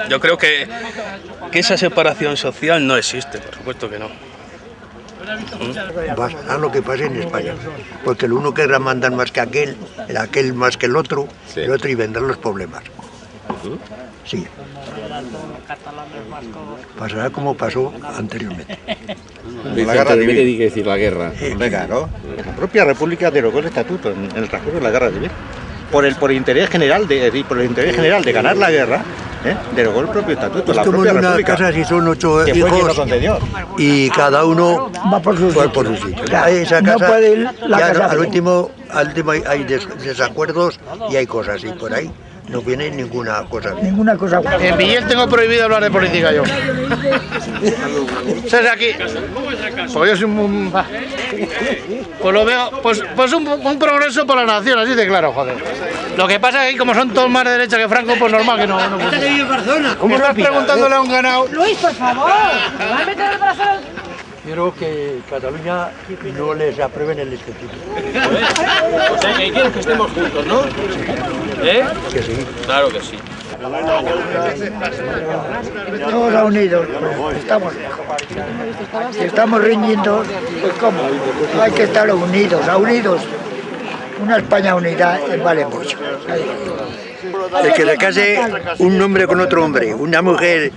Yo creo que esa separación social no existe, por supuesto que no. A lo que pase en España, porque el uno querrá mandar más que aquel más que el otro y vendrán los problemas. Sí. Pasará como pasó anteriormente. La guerra civil. ¿Qué quiere decir la guerra? Claro, la propia República derogó el estatuto en el transcurso de la guerra civil. Por el interés general de ganar la guerra, derogó el propio estatuto. Es la como propia en una República, casa si son 8 que fue quien lo hijos concedió. y cada uno va por su sitio. Ya, esa casa, no puede ir la ya casa al último hay desacuerdos y hay cosas, y por ahí no viene ninguna cosa bien. ninguna cosa. En Villel tengo prohibido hablar de política yo. ¿Sabes aquí? Pues yo soy un... Pues lo veo, pues un progreso por la nación, así de claro, joder. Lo que pasa es que como son todos más de derecha que Franco, pues normal que no. ¿Esta que vive en Barcelona? ¿Cómo estás preguntándole a un ganado? Luis, por favor, ¿va a meter el brazo? Quiero que Cataluña no les aprueben el estatuto. O sea, que quieres que estemos juntos, ¿no? ¿Eh? Que sí. Claro que sí. Todos unidos, estamos lejos. Si estamos riñendo, pues ¿cómo? Hay que estar unidos. Una España unida vale mucho. El que se case un hombre con otro hombre, una mujer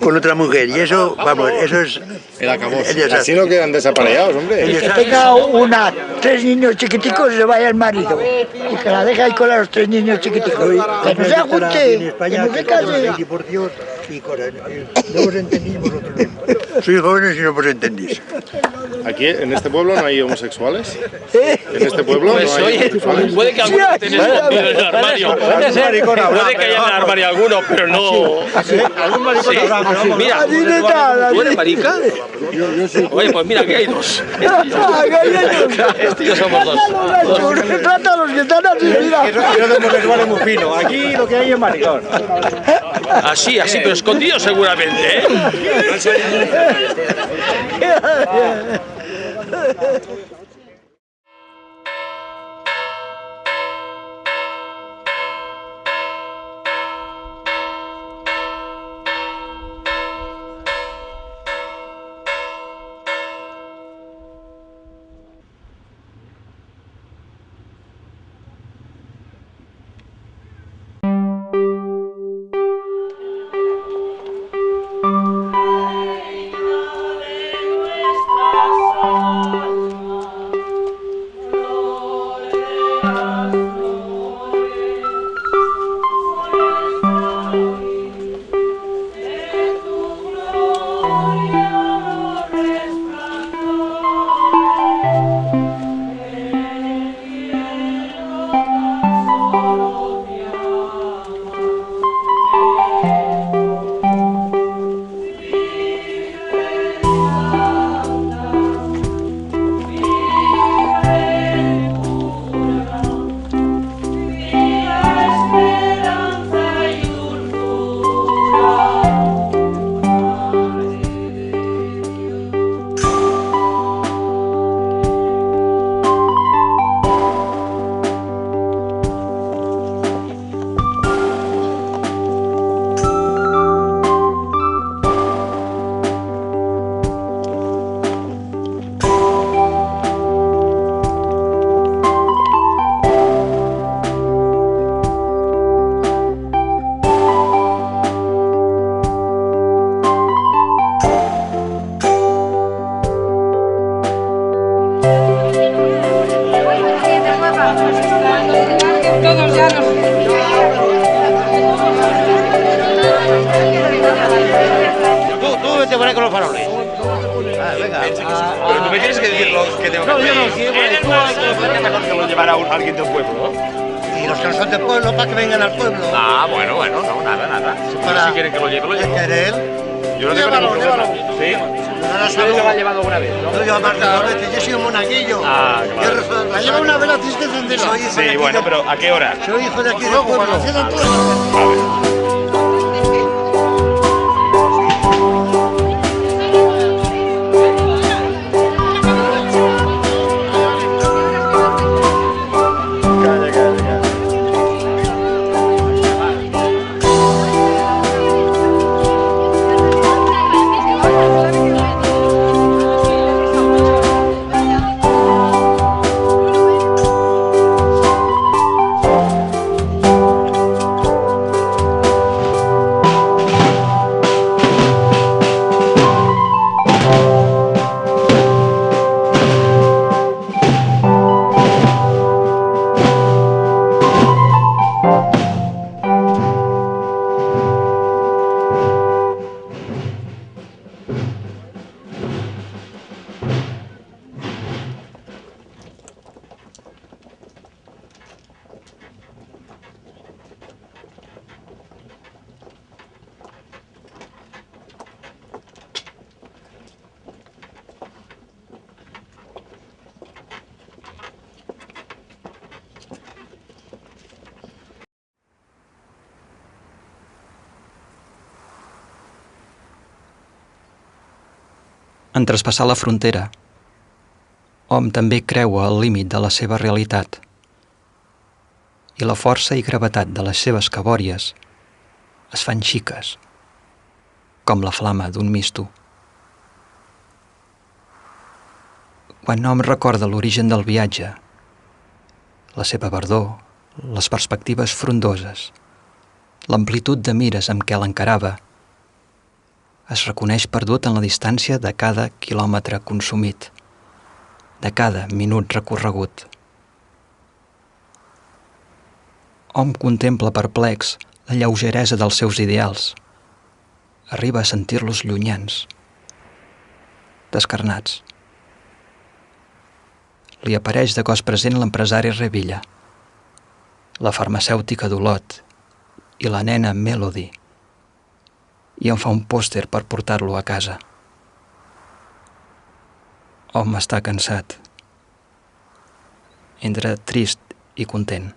con otra mujer, y eso, vamos, eso es... El acabose. Así no quedan desaparejados, hombre. Que tenga tres niños chiquiticos y se vaya el marido. Y que la deje ahí con los 3 niños chiquiticos. Que no se ajuste, que no se case. Divorcios y cosas. No os entendís vosotros. Sois jóvenes y no os entendís. Aquí, en este pueblo, no hay homosexuales. En este pueblo Pues no hay oye, homosexuales. puede que alguno esté escondido en el armario. Puede que haya en el armario alguno, pero no... Algún maricón habrá, pero vamos. Mira, ¿tú eres marica? Yo sí. Oye, pues mira, aquí hay dos. Este y yo somos dos. Trata a los que están así, mira. Eso de homosexuales muy fino. Aquí lo que hay es maricón. Así, pero escondido seguramente, ¿eh? Todos ya nos... Tú vete por ahí con los faroles. Venga. Pero tú me tienes que decir lo que tengo que hacer. Yo no quiero. Mejor que lo llevará alguien del pueblo, ¿no? Y los que no son del pueblo, para que vengan al pueblo. Ah, bueno, no, nada. Pero si quieren que lo lleve, lo llevo. ¿Quiere él? Yo no tengo ningún problema. Sí. Usted lo ha llevado alguna vez, ¿no? Yo llevo más de 2 veces, yo soy un monaguillo. Ah, claro. La lleva una vez, la tienes que encenderla. Sí, bueno, pero ¿a qué hora? Soy hijo de aquí del pueblo. A ver. En traspassar la frontera, hom també creua el límit de la seva realitat i la força i gravetat de les seves cabòries es fan xiques, com la flama d'un misto. Quan hom recorda l'origen del viatge, la seva verdor, les perspectives frondoses, l'amplitud de mires amb què l'encarava, es reconeix perdut en la distància de cada quilòmetre consumit, de cada minut recorregut. Hom contempla perplex la lleugeresa dels seus ideals. Arriba a sentir-los llunyans, descarnats. Li apareix de cos present l'empresari Revilla, la farmacèutica d'Olot i la nena Melody, i em fa un pòster per portar-lo a casa. Hom està cansat, entre trist i content.